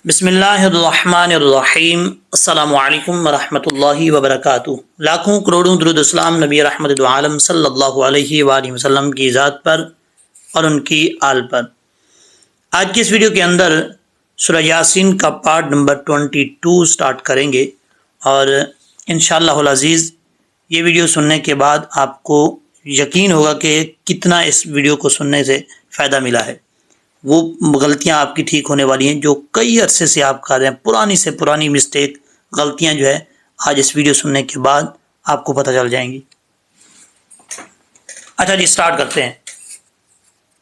بسم اللہ الرحمن الرحیم۔ السلام علیکم ورحمۃ اللہ وبرکاتہ۔ لاکھوں کروڑوں درود اسلام نبی رحمت عالم صلی اللہ علیہ وآلہ وسلم کی ذات پر اور ان کی آل پر۔ آج کی اس ویڈیو کے اندر سورہ یاسین کا پارٹ نمبر 22 سٹارٹ کریں گے، اور انشاءاللہ العزیز یہ ویڈیو سننے کے بعد آپ کو یقین ہوگا کہ کتنا اس ویڈیو کو سننے سے فائدہ ملا ہے۔ وہ غلطیاں آپ کی ٹھیک ہونے والی ہیں جو کئی عرصے سے آپ کر رہے ہیں، پرانی سے پرانی مسٹیک، غلطیاں جو ہے آج اس ویڈیو سننے کے بعد آپ کو پتہ چل جائیں گی۔ اچھا جی، سٹارٹ کرتے ہیں۔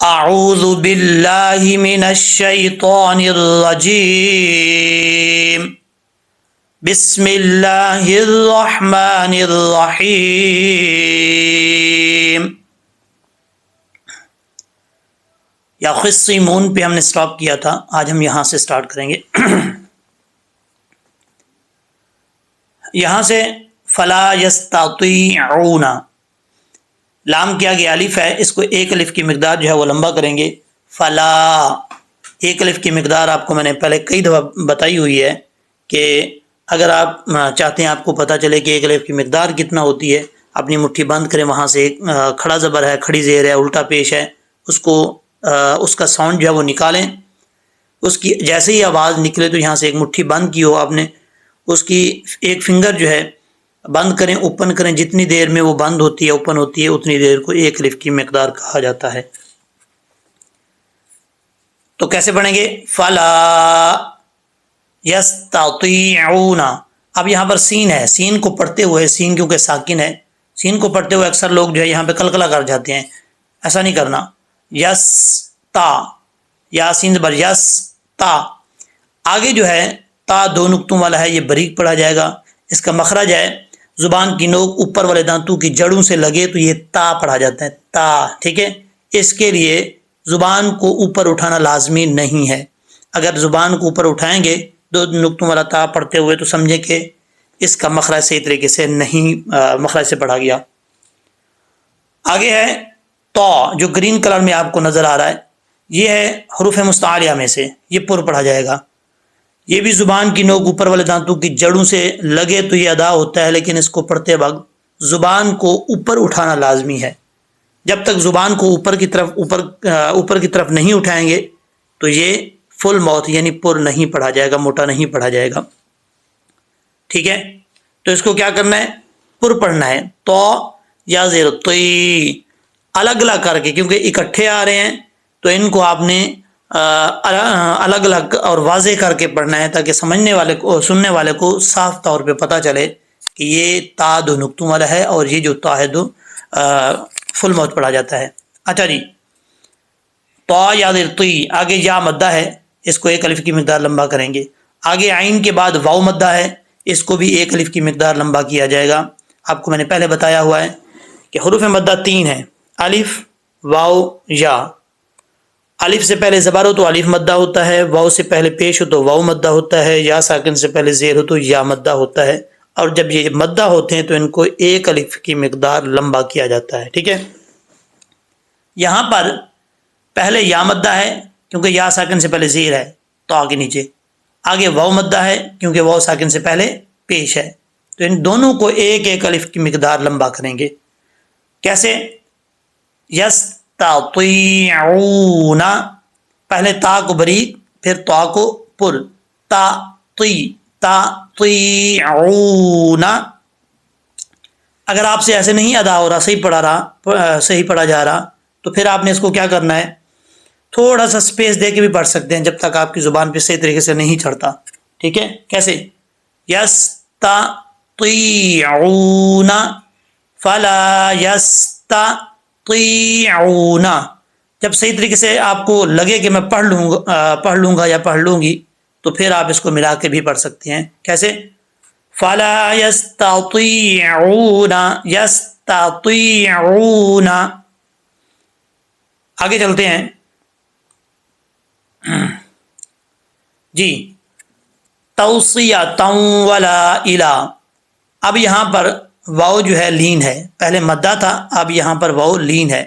اعوذ باللہ من الشیطان الرجیم، بسم اللہ الرحمن الرحیم۔ یا خصیمون پہ ہم نے سٹاپ کیا تھا، آج ہم یہاں سے سٹارٹ کریں گے۔ یہاں سے فلا یستطیعون، لام کیا گیا الف ہے، اس کو ایک الف کی مقدار جو ہے وہ لمبا کریں گے۔ فلا، ایک الف کی مقدار آپ کو میں نے پہلے کئی دفعہ بتائی ہوئی ہے کہ اگر آپ چاہتے ہیں آپ کو پتہ چلے کہ ایک الف کی مقدار کتنا ہوتی ہے، اپنی مٹھی بند کریں، وہاں سے کھڑا زبر ہے، کھڑی زیر ہے، الٹا پیش ہے، اس کا ساؤنڈ جو ہے وہ نکالیں۔ اس کی جیسے ہی آواز نکلے تو یہاں سے ایک مٹھی بند کی ہو آپ نے، اس کی ایک فنگر جو ہے بند کریں، اوپن کریں، جتنی دیر میں وہ بند ہوتی ہے اوپن ہوتی ہے اتنی دیر کو ایک الف کی مقدار کہا جاتا ہے۔ تو کیسے پڑھیں گے؟ فلا یستطیعون۔ اب یہاں پر سین ہے، سین کو پڑھتے ہوئے، سین کیونکہ ساکن ہے، سین کو پڑھتے ہوئے اکثر لوگ جو ہے یہاں پہ قلقلہ کر جاتے ہیں، ایسا نہیں کرنا۔ یس تا، یاسین زبر یس تا، آگے جو ہے تا دو نقطوں والا ہے، یہ باریک پڑھا جائے گا۔ اس کا مخرج ہے زبان کی نوک اوپر والے دانتوں کی جڑوں سے لگے تو یہ تا پڑھا جاتا ہے، تا، ٹھیک ہے۔ اس کے لیے زبان کو اوپر اٹھانا لازمی نہیں ہے۔ اگر زبان کو اوپر اٹھائیں گے دو نقطوں والا تا پڑھتے ہوئے تو سمجھیں کہ اس کا مخرج صحیح طریقے سے نہیں مخرج سے پڑھا گیا۔ آگے ہے تو، جو گرین کلر میں آپ کو نظر آ رہا ہے، یہ ہے حروف مستعلیہ میں سے، یہ پر پڑھا جائے گا۔ یہ بھی زبان کی نوک اوپر والے دانتوں کی جڑوں سے لگے تو یہ ادا ہوتا ہے، لیکن اس کو پڑھتے وقت زبان کو اوپر اٹھانا لازمی ہے۔ جب تک زبان کو اوپر کی طرف نہیں اٹھائیں گے تو یہ فل ماؤتھ یعنی پر نہیں پڑھا جائے گا، موٹا نہیں پڑھا جائے گا، ٹھیک ہے۔ تو اس کو کیا کرنا ہے؟ پر پڑھنا ہے، تو یا زیر طی، الگ الگ کر کے، کیونکہ اکٹھے آ رہے ہیں تو ان کو آپ نے الگ الگ اور واضح کر کے پڑھنا ہے تاکہ سننے والے کو صاف طور پہ پتہ چلے کہ یہ تا دو نقطوں والا ہے اور یہ جو تا ہے دو فل ماؤتھ پڑھا جاتا ہے۔ اچھا جی، تو یا زیر طی، آگے یا مدہ ہے، اس کو ایک الف کی مقدار لمبا کریں گے۔ آگے عین کے بعد واو مدہ ہے، اس کو بھی ایک الف کی مقدار لمبا کیا جائے گا۔ آپ کو میں نے پہلے بتایا ہوا ہے کہ حروف مدہ 3 ہیں، الف، واو، یا۔ الف سے پہلے زبر ہو تو الف مدہ ہوتا ہے، واو سے پہلے پیش ہو تو واو مدہ ہوتا ہے، یا ساکن سے پہلے زیر ہو تو یا مدہ ہوتا ہے، اور جب یہ مدہ ہوتے ہیں تو ان کو ایک الف کی مقدار لمبا کیا جاتا ہے، ٹھیک ہے۔ یہاں پر پہلے یا مدہ ہے کیونکہ یا ساکن سے پہلے زیر ہے تو آگے نیچے، آگے واو مدہ ہے کیونکہ واو ساکن سے پہلے پیش ہے، تو ان دونوں کو ایک ایک الف کی مقدار لمبا کریں گے۔ کیسے؟ یستطیعون، پہلے تا کو باریک پھر تا کو پر، تا طی، تا طیعون۔ اگر آپ سے ایسے نہیں ادا ہو رہا، صحیح پڑھا جا رہا، تو پھر آپ نے اس کو کیا کرنا ہے؟ تھوڑا سا سپیس دے کے بھی پڑھ سکتے ہیں جب تک آپ کی زبان پہ صحیح طریقے سے نہیں چڑھتا، ٹھیک ہے۔ کیسے؟ یستطیعون، فلا یستطیعون۔ جب صحیح طریقے سے آپ کو لگے کہ میں پڑھ لوں گا یا پڑھ لوں گی تو پھر آپ اس کو ملا کے بھی پڑھ سکتے ہیں۔ کیسے؟ فلا یستطیعون، یستطیعون۔ آگے چلتے ہیں جی، توصیۃ ولا الا۔ اب یہاں پر واو جو ہے لین ہے، پہلے مدہ تھا، اب یہاں پر واو لین ہے۔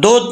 2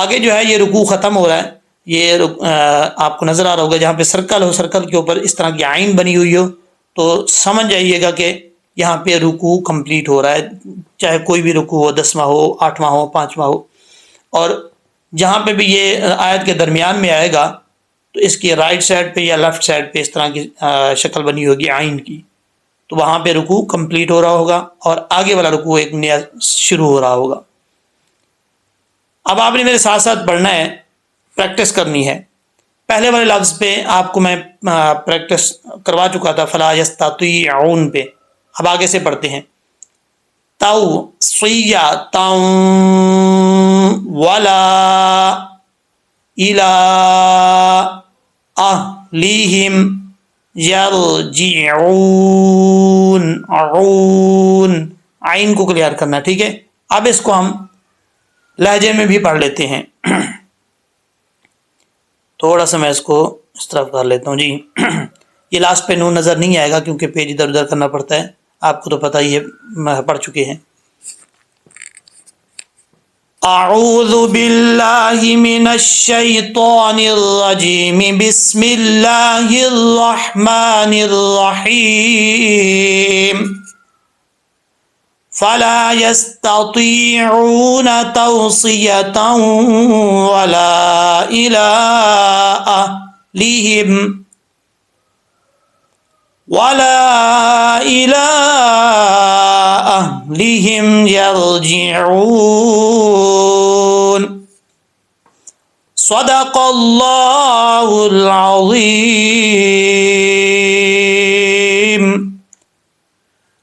آگے جو ہے یہ رکوع ختم ہو رہا ہے، یہ آپ کو نظر آ رہا ہوگا جہاں پہ سرکل ہو، سرکل کے اوپر اس طرح کی عین بنی ہوئی ہو، تو سمجھ جائیے گا کہ یہاں پہ رکوع کمپلیٹ ہو رہا ہے، چاہے کوئی بھی رکوع ہو، 10واں ہو، 8واں ہو، 5واں ہو۔ اور جہاں پہ بھی یہ آیت کے درمیان میں آئے گا تو اس کی رائٹ سائڈ پہ یا لیفٹ سائڈ پہ اس طرح کی شکل بنی ہوگی عین کی، تو وہاں پہ رکوع کمپلیٹ ہو رہا ہوگا اور آگے والا رکوع ایک نیا شروع ہو رہا ہوگا۔ اب آپ نے میرے ساتھ ساتھ پڑھنا ہے، پریکٹس کرنی ہے۔ پہلے والے لفظ پہ آپ کو میں پریکٹس کروا چکا تھا، فلا یستطیعون پہ۔ اب آگے سے پڑھتے ہیں، توصیۃ ولا الی اہلہم یرجعون، عون عین کو کلیئر کرنا، ٹھیک ہے۔ اب اس کو ہم لہجے میں بھی پڑھ لیتے ہیں، تھوڑا سا میں اس کو اس طرف کر لیتا ہوں جی۔ یہ لاسٹ پہ نون نظر نہیں آئے گا کیونکہ پیج ادھر ادھر کرنا پڑتا ہے، آپ کو تو پتہ ہی ہے، پڑھ چکے ہیں۔ اعوذ باللہ من الشیطان الرجیم، بسم اللہ الرحمن الرحیم۔ فلا يستطيعون توصية ولا إلى أهلهم يرجعون۔ صدق اللہ العظیم۔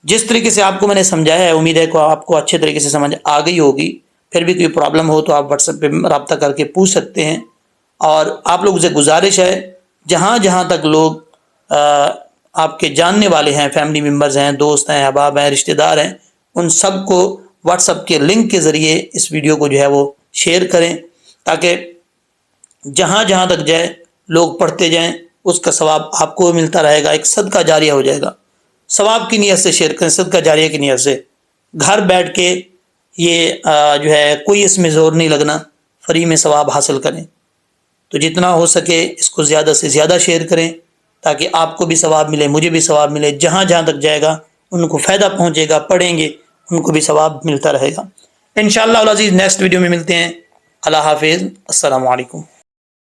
جس طریقے سے آپ کو میں نے سمجھایا ہے، امید ہے کہ آپ کو اچھے طریقے سے سمجھ آ گئی ہوگی۔ پھر بھی کوئی پرابلم ہو تو آپ واٹس ایپ پہ رابطہ کر کے پوچھ سکتے ہیں۔ اور آپ لوگوں سے گزارش ہے، جہاں جہاں تک لوگ آپ کے جاننے والے ہیں، فیملی ممبرز ہیں، دوست ہیں، احباب ہیں، رشتہ دار ہیں، ان سب کو واٹس ایپ کے لنک کے ذریعے اس ویڈیو کو جو ہے وہ شیئر کریں، تاکہ جہاں جہاں تک جائے لوگ پڑھتے جائیں، اس کا ثواب آپ کو ملتا رہے گا، ایک صدقہ جاریہ ہو جائے گا۔ ثواب کی نیت سے شیئر کریں، صدقہ جاریہ کی نیت سے، گھر بیٹھ کے یہ جو ہے کوئی اس میں زور نہیں لگنا، فری میں ثواب حاصل کریں۔ تو جتنا ہو سکے اس کو زیادہ سے زیادہ شیئر کریں، تاکہ آپ کو بھی ثواب ملے، مجھے بھی ثواب ملے، جہاں جہاں تک جائے گا ان کو فائدہ پہنچے گا، پڑھیں گے ان کو بھی ثواب ملتا رہے گا۔ انشاءاللہ العزیز نیکسٹ ویڈیو میں ملتے ہیں۔ اللہ حافظ، السلام علیکم۔